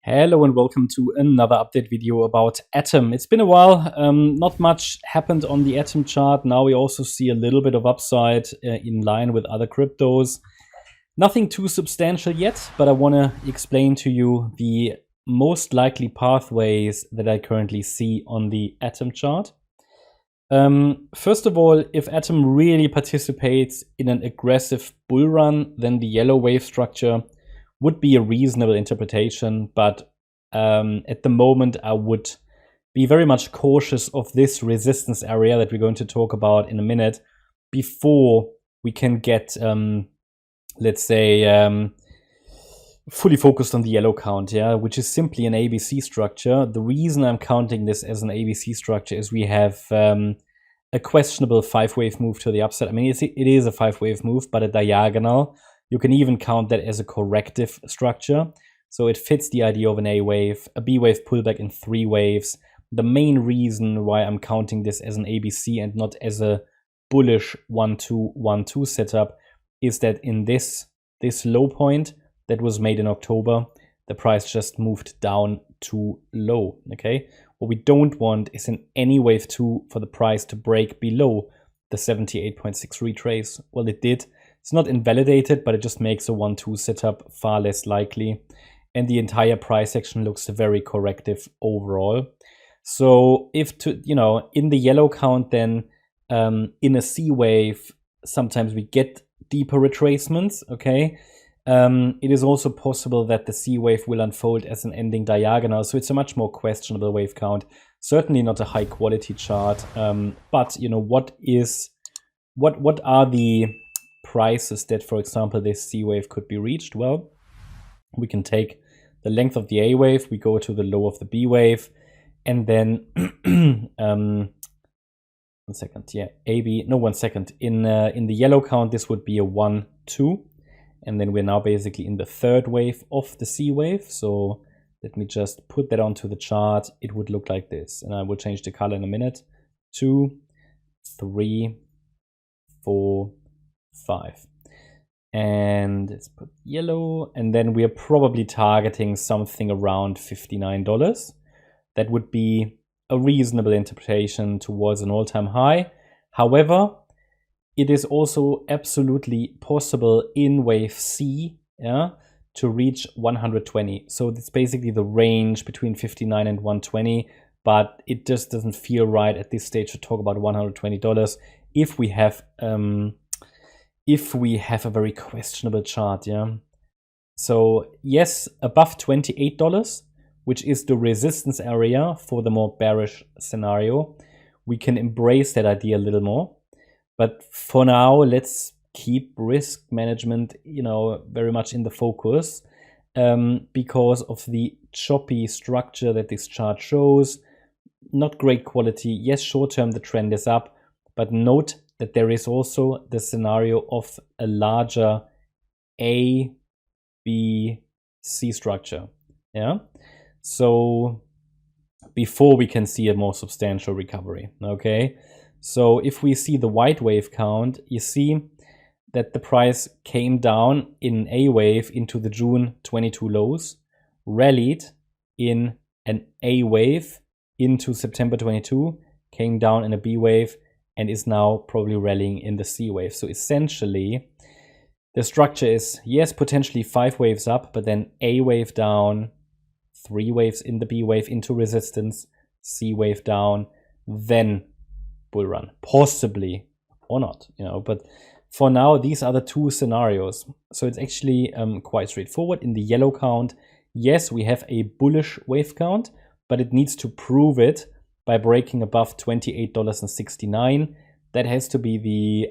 Hello and welcome to another update video about Atom. It's been a while, not much happened on the Atom chart. Now we also see a little bit of upside in line with other cryptos. Nothing too substantial yet, but I want to explain to you the most likely pathways that I currently see on the Atom chart. First of all, if Atom really participates in an aggressive bull run, then the yellow wave structure would be a reasonable interpretation, but at the moment I would be very much cautious of this resistance area that we're going to talk about in a minute before we can get, let's say, fully focused on the yellow count, which is simply an ABC structure. The reason I'm counting this as an ABC structure is we have a questionable 5-wave move to the upside. I mean, it is a 5-wave move, but a diagonal. You can even count that as a corrective structure. So it fits the idea of an A wave, a B wave pullback in 3 waves. The main reason why I'm counting this as an ABC and not as a bullish 1-2-1-2 setup is that in this low point that was made in October, the price just moved down too low, okay? What we don't want is in any wave 2 for the price to break below the 78.6 retrace. Well, it did. It's not invalidated, but it just makes a 1-2 setup far less likely. And the entire price action looks very corrective overall. So if in the yellow count, then in a C wave, sometimes we get deeper retracements, okay? It is also possible that the C wave will unfold as an ending diagonal. So it's a much more questionable wave count. Certainly not a high quality chart. But what are the prices that, for example, this C wave could be reached? Well, we can take the length of the A wave, we go to the low of the B wave, and then one second. In the yellow count, this would be a 1-2, and then we're now basically in the 3rd wave of the C wave. So let me just put that onto the chart. It would look like this, and I will change the color in a minute. 2, 3, 4, 5, and let's put yellow, and then we are probably targeting something around $59. That would be a reasonable interpretation towards an all-time high. However, it is also absolutely possible in wave C, to reach 120. So it's basically the range between 59 and 120, but it just doesn't feel right at this stage to talk about $120 if we have a very questionable chart, So yes, above $28, which is the resistance area for the more bearish scenario, we can embrace that idea a little more. But for now, let's keep risk management, very much in the focus, because of the choppy structure that this chart shows. Not great quality. Yes, short term the trend is up, but note that there is also the scenario of a larger A, B, C structure. So before we can see a more substantial recovery. Okay. So if we see the white wave count, you see that the price came down in A wave into the June 22 lows, rallied in an A wave into September 22, came down in a B wave, and is now probably rallying in the C wave. So essentially, the structure is, yes, potentially 5 waves up, but then A wave down, 3 waves in the B wave into resistance, C wave down, then bull run, possibly or not, But for now, these are the 2 scenarios. So it's actually quite straightforward. In the yellow count, yes, we have a bullish wave count, but it needs to prove it by breaking above $28.69. That has to be the,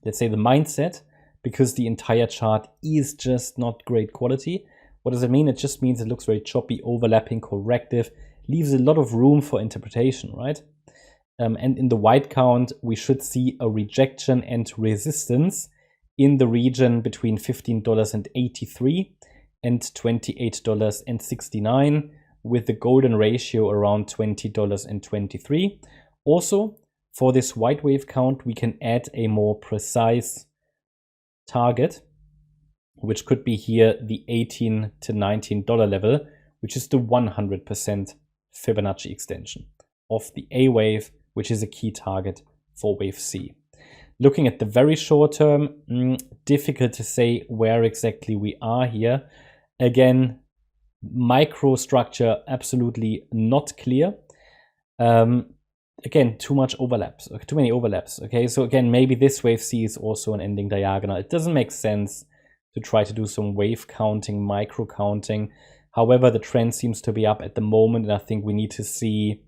let's say, the mindset, because the entire chart is just not great quality. What does it mean? It just means it looks very choppy, overlapping, corrective, leaves a lot of room for interpretation, right? And in the white count, we should see a rejection and resistance in the region between $15.83 and $28.69, with the golden ratio around $20.23. Also, for this white wave count, we can add a more precise target which could be here the $18 to $19 level, which is the 100% Fibonacci extension of the A wave, which is a key target for wave C. Looking at the very short term, difficult to say where exactly we are here. Again, microstructure absolutely not clear. Again, too many overlaps. Okay, so again, maybe this wave C is also an ending diagonal. It doesn't make sense to try to do some wave counting, micro counting. However, the trend seems to be up at the moment, and I think we need to see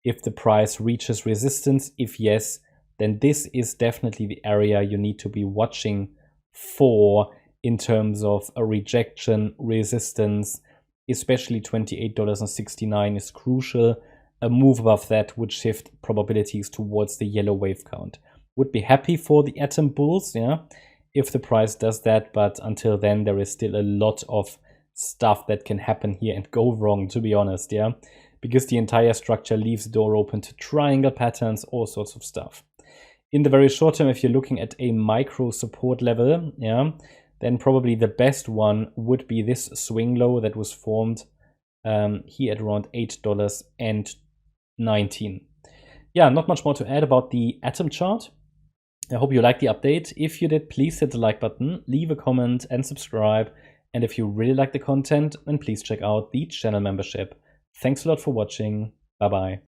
if the price reaches resistance. If yes, then this is definitely the area you need to be watching for in terms of a rejection, resistance, especially $28.69 is crucial. A move above that would shift probabilities towards the yellow wave count. Would be happy for the atom bulls, yeah, if the price does that, but until then there is still a lot of stuff that can happen here and go wrong, to be honest, yeah, because the entire structure leaves the door open to triangle patterns, all sorts of stuff. In the very short term, if you're looking at a micro support level, yeah, then probably the best one would be this swing low that was formed here at around $8.19. Yeah, not much more to add about the atom chart. I hope you liked the update. If you did, please hit the like button, leave a comment and subscribe. And if you really like the content, then please check out the channel membership. Thanks a lot for watching. Bye-bye.